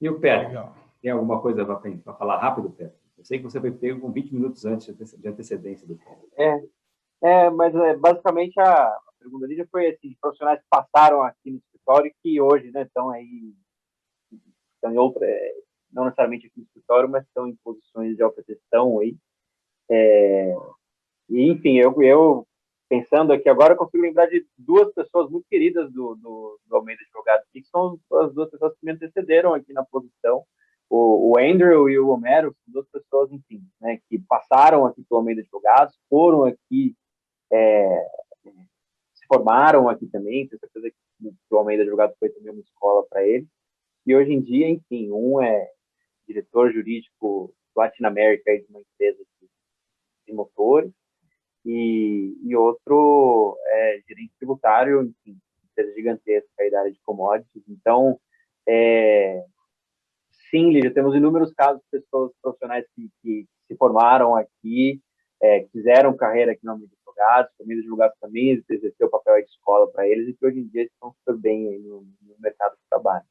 E o Pedro? Legal. Tem alguma coisa para falar rápido, Pedro? Eu sei que você foi pego com 20 minutos antes de antecedência do Pedro. Mas basicamente a pergunta ali já foi assim, de profissionais que passaram aqui no escritório que hoje, né, estão aí, estão em outra, não necessariamente aqui no escritório, mas estão em posições de alta gestão aí. E, enfim, eu pensando aqui agora, eu consigo lembrar de duas pessoas muito queridas do Almeida Advogados, que são as duas pessoas que me antecederam aqui na posição. O Andrew e o Homero são duas pessoas, enfim, né, que passaram aqui pelo Almeida Advogados, foram aqui, se formaram aqui também, tenho certeza que o Almeida Advogados foi também uma escola para eles. E hoje em dia, enfim, um é diretor jurídico Latinoamérica de uma empresa de motores, e outro é gerente tributário, enfim, empresa gigantesca aí da área de commodities. Então, sim, Lígia, temos inúmeros casos de pessoas profissionais que se formaram aqui, fizeram carreira aqui no Almeida Advogados, o Almeida Advogados também exerceu o papel de escola para eles, e que hoje em dia estão super bem aí no mercado de trabalho.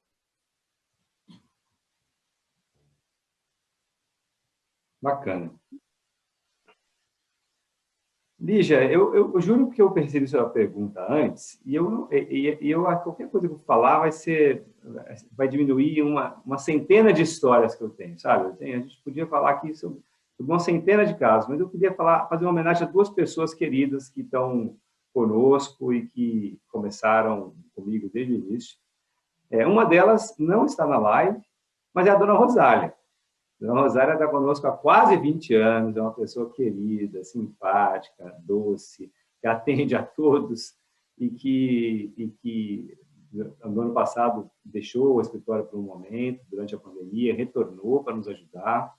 Bacana. Lígia, eu juro que eu percebi sua pergunta antes, e qualquer coisa que eu falar vai diminuir uma centena de histórias que eu tenho, sabe? A gente podia falar aqui sobre uma centena de casos, mas eu queria fazer uma homenagem a duas pessoas queridas que estão conosco e que começaram comigo desde o início. Uma delas não está na live, mas é a dona Rosália. Dona Rosália está conosco há quase 20 anos, é uma pessoa querida, simpática, doce, que atende a todos e que no ano passado deixou o escritório por um momento, durante a pandemia, retornou para nos ajudar.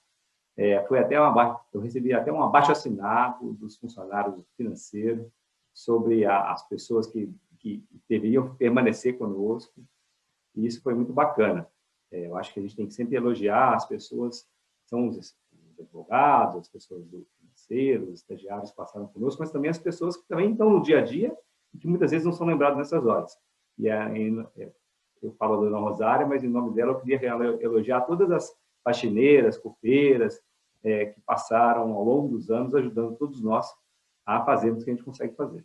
Eu recebi até um abaixo-assinado dos funcionários financeiros sobre as pessoas que deveriam permanecer conosco, e isso foi muito bacana. Eu acho que a gente tem que sempre elogiar as pessoas, são os advogados, as pessoas do financeiro, os estagiários que passaram conosco, mas também as pessoas que também estão no dia a dia e que muitas vezes não são lembradas nessas horas. E eu falo da dona Rosária, mas em nome dela eu queria elogiar todas as faxineiras, copeiras, que passaram ao longo dos anos ajudando todos nós a fazermos o que a gente consegue fazer.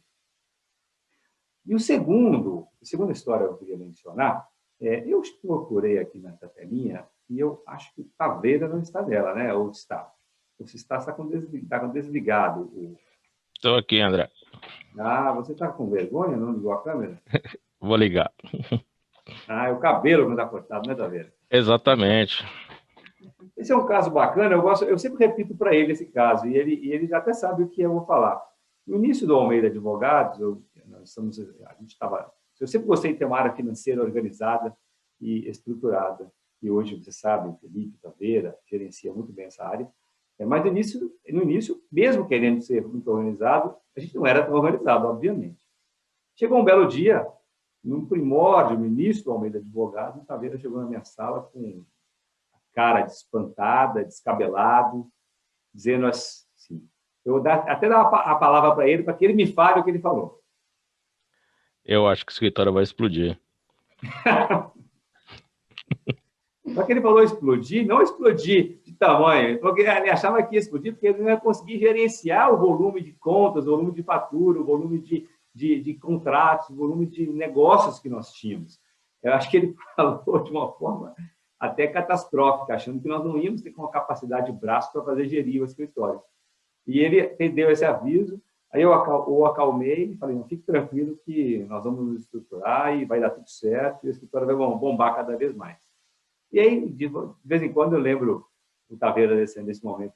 E a segunda história que eu queria mencionar, eu procurei aqui na telinha e eu acho que o Taveira não está dela, né? Ou está? Você está com desligado. Estou aqui, André. Você está com vergonha? Não ligou a câmera? Vou ligar. É o cabelo que não está cortado, né, Taveira? Exatamente. Esse é um caso bacana, eu sempre repito para ele esse caso, e ele já até sabe o que eu vou falar. No início do Almeida Advogados, eu sempre gostei de ter uma área financeira organizada e estruturada, e hoje, você sabe, Felipe Taveira gerencia muito bem essa área, mas no início, mesmo querendo ser muito organizado, a gente não era tão organizado, obviamente. Chegou um belo dia, no primórdio, no início do Almeida Advogados, o Taveira chegou na minha sala com a cara espantada, descabelado, dizendo assim, até dar a palavra para ele, para que ele me fale o que ele falou. Eu acho que o escritório vai explodir. Só que ele falou explodir, não explodir de tamanho, porque ele achava que ia explodir porque ele não ia conseguir gerenciar o volume de contas, o volume de fatura, o volume de contratos, o volume de negócios que nós tínhamos. Eu acho que ele falou de uma forma até catastrófica, achando que nós não íamos ter uma capacidade de braço para fazer gerir o escritório. E ele deu esse aviso, aí eu o acalmei e falei, não, fique tranquilo que nós vamos nos estruturar e vai dar tudo certo e o escritório vai bombar cada vez mais. E aí, de vez em quando, eu lembro o Taveira nesse momento,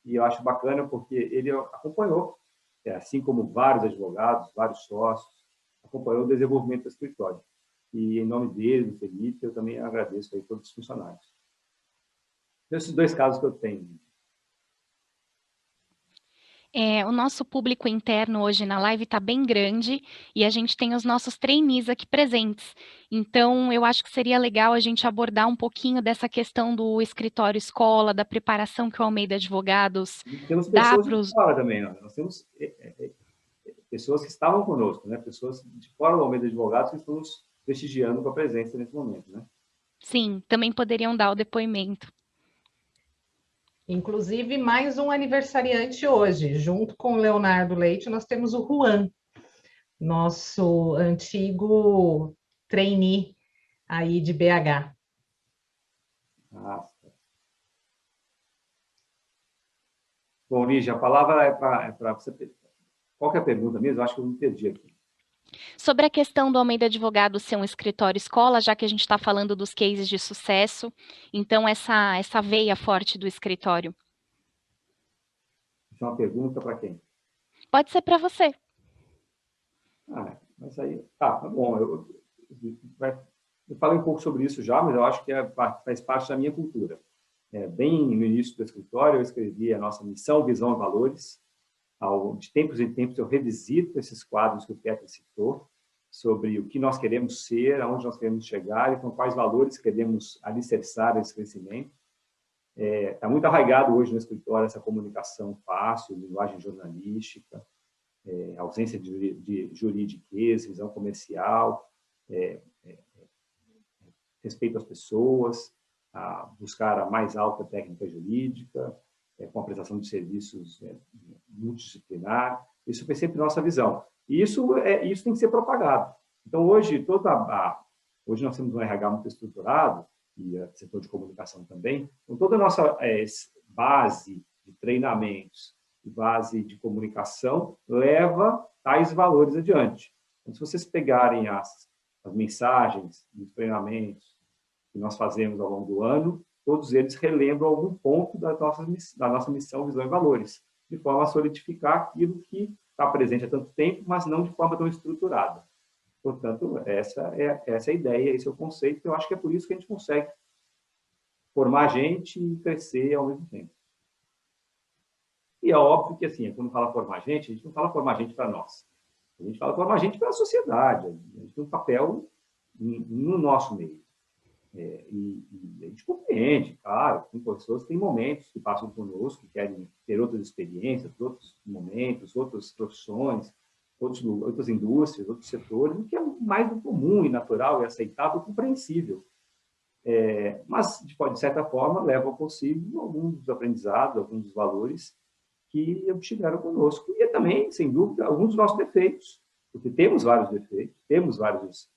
e eu acho bacana porque ele acompanhou, assim como vários advogados, vários sócios, acompanhou o desenvolvimento do escritório. E em nome dele, do Felipe, eu também agradeço aí todos os funcionários. Esses dois casos que eu tenho. O nosso público interno hoje na live está bem grande e a gente tem os nossos trainees aqui presentes. Então, eu acho que seria legal a gente abordar um pouquinho dessa questão do escritório escola, da preparação que o Almeida Advogados E temos dá pessoas para de os... fora também, nós temos pessoas que estavam conosco, né? Pessoas de fora do Almeida Advogados que estão nos prestigiando com a presença nesse momento, né? Sim, também poderiam dar o depoimento. Inclusive, mais um aniversariante hoje. Junto com o Leonardo Leite, nós temos o Juan, nosso antigo trainee aí de BH. Ah, bom, Lígia, a palavra é para você. Qual que é a pergunta mesmo? Eu acho que eu me perdi aqui. Sobre a questão do Almeida Advogados ser um escritório escola, já que a gente está falando dos cases de sucesso, então essa veia forte do escritório. Isso é uma pergunta para quem? Pode ser para você. Mas aí, tá bom. Eu falei um pouco sobre isso já, mas eu acho que faz parte da minha cultura. Bem no início do escritório, eu escrevi a nossa missão, visão e valores. De tempos em tempos, eu revisito esses quadros que o Peter citou, sobre o que nós queremos ser, aonde nós queremos chegar e com quais valores queremos alicerçar esse crescimento. Está muito arraigado hoje no escritório essa comunicação fácil, linguagem jornalística, ausência de juridiquês, visão comercial, respeito às pessoas, a buscar a mais alta técnica jurídica, com a prestação de serviços multidisciplinar. Isso foi sempre nossa visão. E isso tem que ser propagado. Então, hoje nós temos um RH muito estruturado, e o setor de comunicação também, com toda a nossa base de treinamentos e base de comunicação leva tais valores adiante. Então, se vocês pegarem as mensagens dos treinamentos que nós fazemos ao longo do ano, todos eles relembram algum ponto da nossa missão, visão e valores, de forma a solidificar aquilo que está presente há tanto tempo, mas não de forma tão estruturada. Portanto, essa é a ideia, esse é o conceito, eu acho que é por isso que a gente consegue formar gente e crescer ao mesmo tempo. E é óbvio que, assim, quando fala formar gente, a gente não fala formar gente para nós. A gente fala formar gente para a sociedade. A gente tem um papel no nosso meio. E a gente compreende, claro, tem pessoas que têm momentos que passam conosco, que querem ter outras experiências, outros momentos, outras profissões, outras indústrias, outros setores, o que é mais do comum e natural e aceitável e compreensível. Mas, de certa forma, levam consigo alguns dos aprendizados, alguns dos valores que estiveram conosco. E também, sem dúvida, alguns dos nossos defeitos, porque temos vários defeitos, temos vários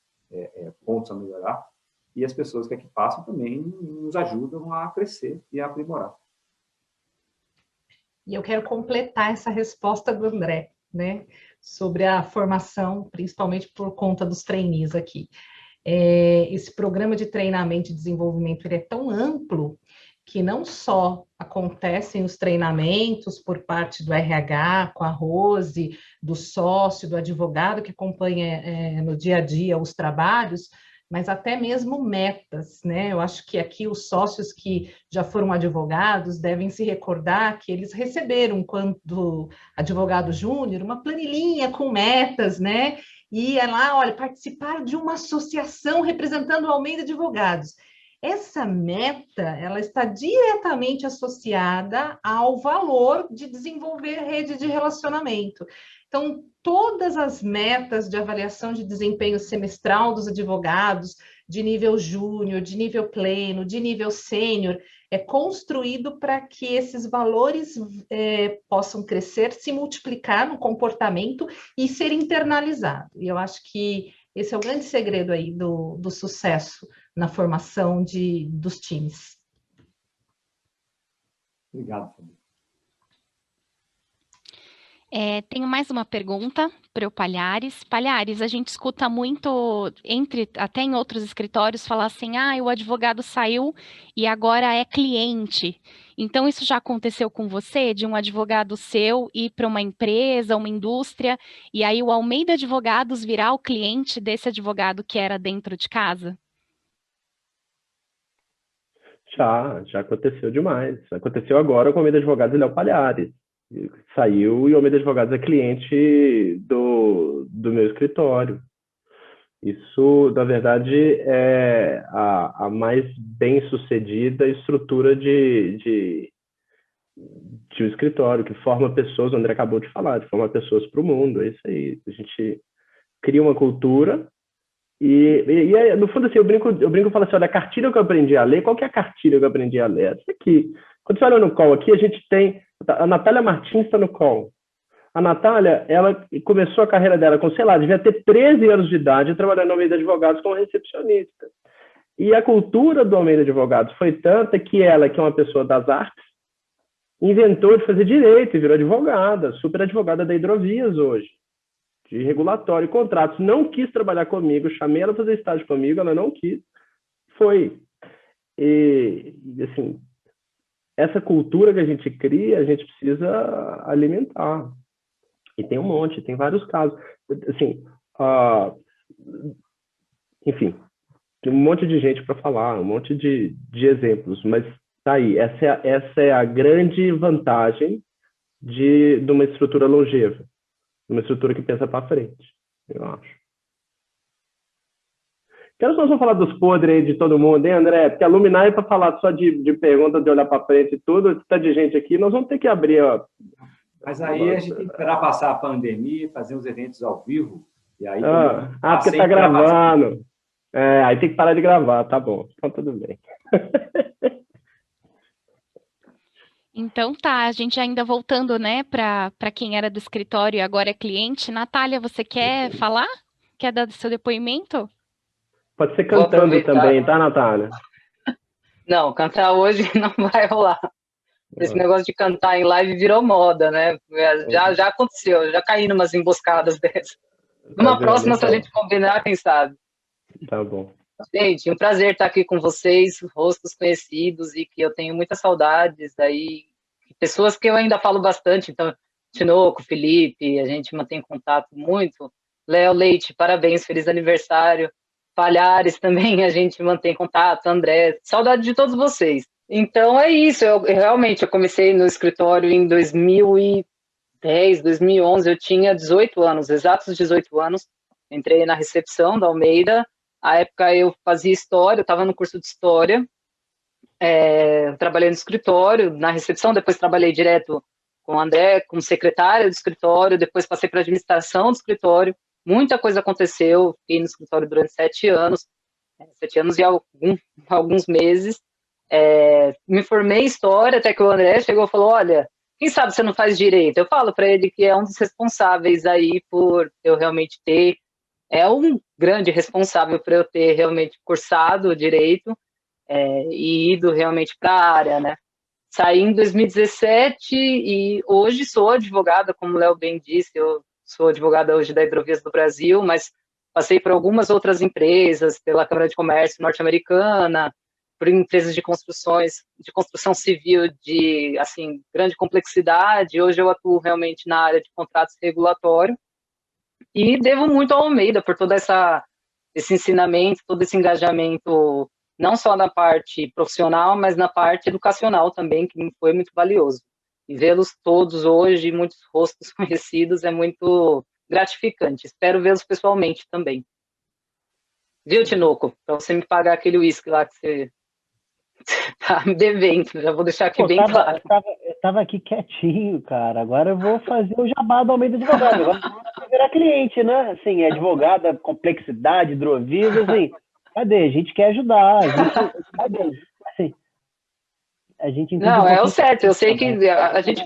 pontos a melhorar, e as pessoas que aqui passam também nos ajudam a crescer e a aprimorar. E eu quero completar essa resposta do André, né, sobre a formação, principalmente por conta dos trainees aqui. Esse programa de treinamento e desenvolvimento ele é tão amplo que não só acontecem os treinamentos por parte do RH, com a Rose, do sócio, do advogado que acompanha no dia a dia os trabalhos, mas até mesmo metas, né? Eu acho que aqui os sócios que já foram advogados devem se recordar que eles receberam, quando advogado júnior, uma planilhinha com metas, né? E é lá, olha, participar de uma associação representando o Almeida Advogados. Essa meta, ela está diretamente associada ao valor de desenvolver rede de relacionamento. Então, todas as metas de avaliação de desempenho semestral dos advogados, de nível júnior, de nível pleno, de nível sênior, é construído para que esses valores possam crescer, se multiplicar no comportamento e ser internalizado. E eu acho que esse é o grande segredo aí do sucesso na formação dos times. Obrigado, Fabi. Tenho mais uma pergunta para o Palhares. Palhares, a gente escuta muito, até em outros escritórios, falar assim, o advogado saiu e agora é cliente. Então, isso já aconteceu com você, de um advogado seu ir para uma empresa, uma indústria, e aí o Almeida Advogados virar o cliente desse advogado que era dentro de casa? Já aconteceu demais. Aconteceu agora com o Almeida Advogados e Léo Palhares. saiu e o Almeida Advogados é cliente do meu escritório. Isso, na verdade, é a mais bem-sucedida estrutura de um escritório, que forma pessoas, o André acabou de falar, de formar pessoas para o mundo, é isso aí. A gente cria uma cultura e no fundo, assim, eu brinco e falo assim, olha, a cartilha que eu aprendi a ler, qual que é a cartilha que eu aprendi a ler? Essa aqui. Quando você olha no call aqui, a gente tem, a Natália Martins está no call. A Natália, ela começou a carreira dela com, sei lá, devia ter 13 anos de idade, trabalhando no Almeida Advogados como recepcionista. E a cultura do Almeida Advogados foi tanta que ela, que é uma pessoa das artes, inventou de fazer direito e virou advogada, super advogada da Hidrovias hoje, de regulatório e contratos. Não quis trabalhar comigo, chamei ela para fazer estágio comigo, ela não quis. Foi. E, assim, essa cultura que a gente cria, a gente precisa alimentar. E tem um monte, tem vários casos. Assim, enfim, tem um monte de gente para falar, um monte de exemplos, mas tá aí. Essa é a grande vantagem de uma estrutura longeva, de uma estrutura que pensa para frente, eu acho. Quero só falar dos podres aí de todo mundo, hein, André? Porque a Luminar é para falar só de pergunta, de olhar para frente e tudo, tá de gente aqui, nós vamos ter que abrir, ó. Mas aí a gente tem que esperar passar a pandemia, fazer os eventos ao vivo. E aí porque tá gravando. Aí tem que parar de gravar, tá bom. Então tudo bem. Então tá, a gente ainda voltando, né, para quem era do escritório e agora é cliente. Natália, você quer falar? Quer dar seu depoimento? Pode ser cantando também, tá, Natália? Não, cantar hoje não vai rolar. Esse negócio de cantar em live virou moda, né? Já aconteceu, já caí numas emboscadas dessas. Numa próxima, se a gente combinar, quem sabe? Tá bom. Gente, um prazer estar aqui com vocês, rostos conhecidos e que eu tenho muitas saudades aí, pessoas que eu ainda falo bastante, então, Tinoco, Felipe, a gente mantém contato muito. Léo Leite, parabéns, feliz aniversário. Palhares também, a gente mantém contato. André, saudade de todos vocês. Então é isso, eu comecei no escritório em 2010, 2011, eu tinha 18 anos, exatos 18 anos, entrei na recepção da Almeida, à época eu fazia história, eu estava no curso de história, trabalhei no escritório, na recepção, depois trabalhei direto com o André, como secretária do escritório, depois passei para a administração do escritório, muita coisa aconteceu, fiquei no escritório durante 7 anos, 7 anos e alguns meses, me formei em história, até que o André chegou e falou, olha, quem sabe você não faz direito? Eu falo para ele que é um dos responsáveis aí por eu realmente ter, é um grande responsável por eu ter realmente cursado direito e ido realmente para a área, né? Saí em 2017 e hoje sou advogada, como o Léo bem disse, eu sou advogada hoje da Hidrovias do Brasil, mas passei por algumas outras empresas, pela Câmara de Comércio norte-americana, por empresas de construção civil de, assim, grande complexidade. Hoje eu atuo realmente na área de contratos regulatórios e devo muito ao Almeida por todo esse ensinamento, todo esse engajamento, não só na parte profissional, mas na parte educacional também, que foi muito valioso. E vê-los todos hoje, muitos rostos conhecidos, é muito gratificante. Espero vê-los pessoalmente também. Viu, Tinoco? Para você me pagar aquele uísque lá que você tá me devendo, já vou deixar aqui bem claro. Eu tava aqui quietinho, cara. Agora eu vou fazer o jabá do Almeida Advogado. Agora eu vou virar cliente, né? Assim, advogada, complexidade, Hidrovias, assim. Cadê? A gente quer ajudar. Cadê? Assim, a gente não, é o certo. Eu sei que a gente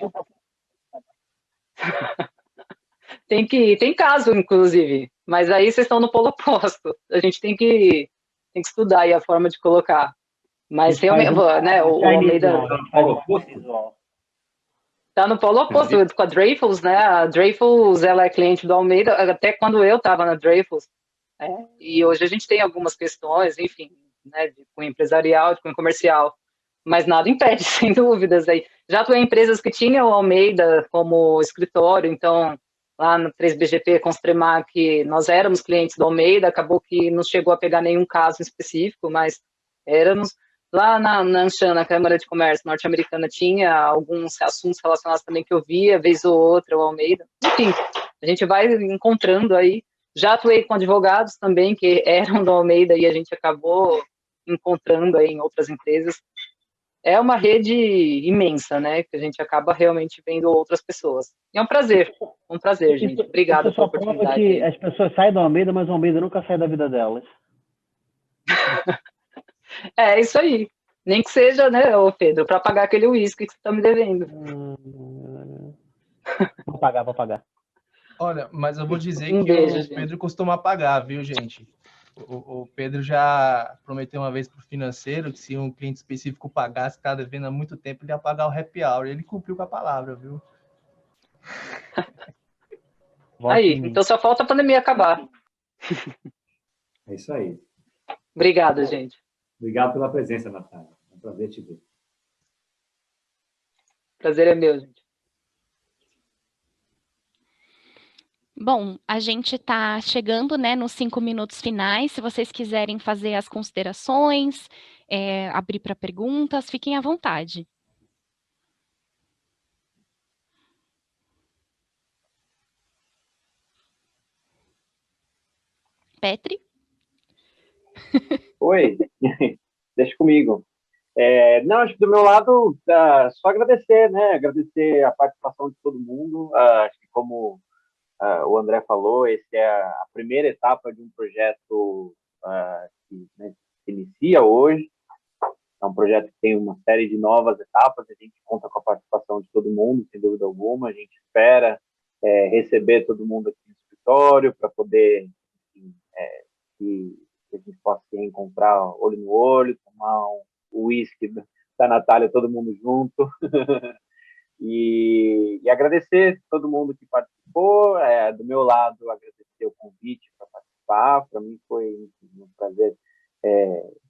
tem caso, inclusive. Mas aí vocês estão no polo oposto. A gente tem que estudar aí a forma de colocar. Mas realmente, né, o Almeida está no polo oposto com a Dreyfus, né? A Dreyfus, ela é cliente do Almeida, até quando eu estava na Dreyfus. E hoje a gente tem algumas questões, enfim, né, de cunho empresarial, de cunho comercial, mas nada impede, sem dúvidas. Aí. Já atuei em empresas que tinham o Almeida como escritório, então, lá no 3BGP, Constremac, nós éramos clientes do Almeida, acabou que não chegou a pegar nenhum caso específico, mas éramos. Lá na Anshan, na Câmara de Comércio norte-americana, tinha alguns assuntos relacionados também que eu via, vez ou outra, o Almeida. Enfim, a gente vai encontrando aí. Já atuei com advogados também, que eram do Almeida, e a gente acabou encontrando aí em outras empresas. É uma rede imensa, né? Que a gente acaba realmente vendo outras pessoas. E é um prazer, gente. Obrigada Isso só pela prova oportunidade. que as pessoas saem do Almeida, mas o Almeida nunca sai da vida delas. É isso aí. Nem que seja, né, ô Pedro, para pagar aquele uísque que você está me devendo. Vou pagar, vou pagar. Olha, mas eu vou dizer Um que beijo, o gente. Pedro costuma pagar, viu, gente? O Pedro já prometeu uma vez para o financeiro que se um cliente específico pagasse, que está devendo há muito tempo, ele ia pagar o happy hour. Ele cumpriu com a palavra, viu? Aí, então só falta a pandemia acabar. É isso aí. Obrigado, gente. Obrigado pela presença, Natália. É um prazer te ver. Prazer é meu, gente. Bom, a gente está chegando, né, nos 5 minutos finais. Se vocês quiserem fazer as considerações, abrir para perguntas, fiquem à vontade. Petri? Oi, deixa comigo. Não, acho que do meu lado, só agradecer, né? Agradecer a participação de todo mundo. Acho que como o André falou, esse é a primeira etapa de um projeto que, né, se inicia hoje. É um projeto que tem uma série de novas etapas. A gente conta com a participação de todo mundo, sem dúvida alguma. A gente espera receber todo mundo aqui no escritório para poder, enfim, que a gente possa se encontrar olho no olho, tomar um uísque da Natália, todo mundo junto. E agradecer todo mundo que participou. Do meu lado, agradecer o convite para participar. Para mim foi um prazer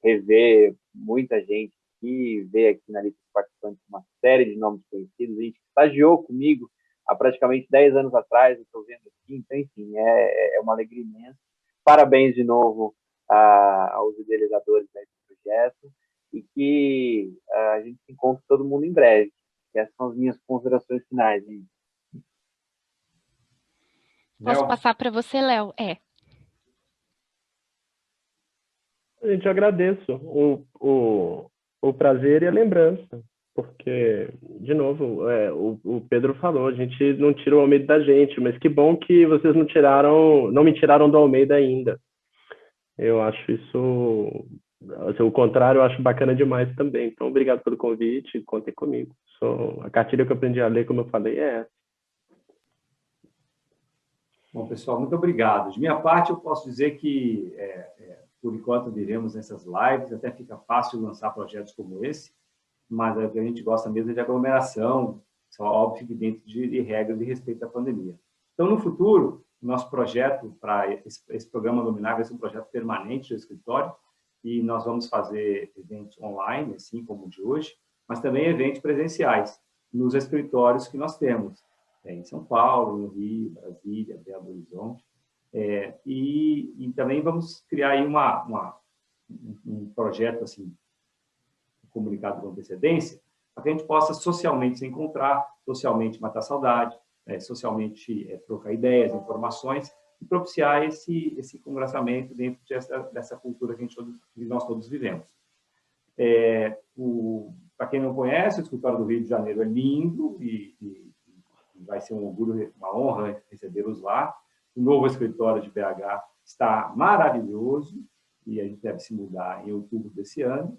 rever muita gente aqui, ver aqui na lista de participantes uma série de nomes conhecidos. A gente estagiou comigo há praticamente 10 anos atrás, eu estou vendo aqui. Então, enfim, é uma alegria imensa. Parabéns de novo aos idealizadores desse projeto e que a gente se encontre todo mundo em breve. Essas são as minhas considerações finais. Hein? Posso passar para você, Léo? Gente, eu agradeço o prazer e a lembrança, porque, de novo, o Pedro falou, a gente não tira o Almeida da gente, mas que bom que vocês não me tiraram do Almeida ainda. Eu acho isso, assim, o contrário, eu acho bacana demais também. Então, obrigado pelo convite, contem comigo. A cartilha que eu aprendi a ler, como eu falei, é essa. Bom, pessoal, muito obrigado. De minha parte, eu posso dizer que, por enquanto, viremos nessas lives, até fica fácil lançar projetos como esse, mas o que a gente gosta mesmo é de aglomeração, só óbvio que dentro de regras de respeito à pandemia. Então, no futuro, o nosso projeto para esse programa Dominar vai ser um projeto permanente do escritório e nós vamos fazer eventos online, assim como o de hoje, mas também eventos presenciais nos escritórios que nós temos, em São Paulo, no Rio, Brasília, Belo Horizonte. E também vamos criar aí um projeto assim, comunicado com antecedência, para que a gente possa socialmente se encontrar, socialmente matar saudade, socialmente trocar ideias, informações, e propiciar esse congraçamento dentro dessa cultura que nós todos vivemos. Para quem não conhece, o escritório do Rio de Janeiro é lindo e vai ser um orgulho, uma honra recebê-los lá. O novo escritório de BH está maravilhoso e a gente deve se mudar em outubro desse ano.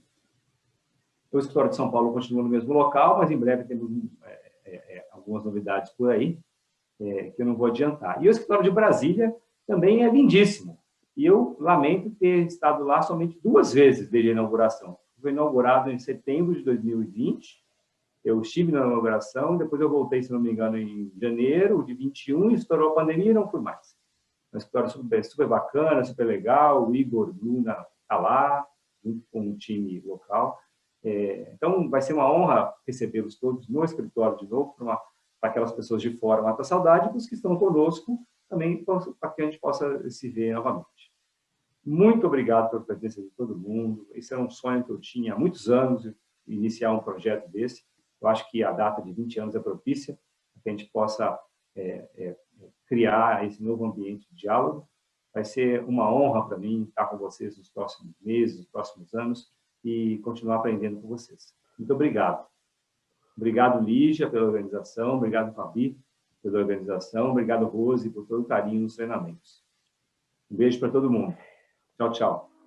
O escritório de São Paulo continua no mesmo local, mas em breve temos algumas novidades por aí, que eu não vou adiantar. E o escritório de Brasília também é lindíssimo. E eu lamento ter estado lá somente 2 vezes desde a inauguração. Foi inaugurado em setembro de 2020. Eu estive na inauguração, depois eu voltei, se não me engano, em janeiro de 21, estourou a pandemia e não fui mais. É um escritório super bacana, super legal. O Igor Bruna está lá, junto com um time local. Então, vai ser uma honra recebê-los todos no escritório de novo, para aquelas pessoas de fora matar saudade, e para os que estão conosco também, para que a gente possa se ver novamente. Muito obrigado pela presença de todo mundo. Esse era um sonho que eu tinha há muitos anos, iniciar um projeto desse. Eu acho que a data de 20 anos é propícia para que a gente possa criar esse novo ambiente de diálogo. Vai ser uma honra para mim estar com vocês nos próximos meses, nos próximos anos, e continuar aprendendo com vocês. Muito obrigado. Obrigado, Lígia, pela organização. Obrigado, Fabi, pela organização. Obrigado, Rose, por todo o carinho nos treinamentos. Um beijo para todo mundo. Tchau, tchau.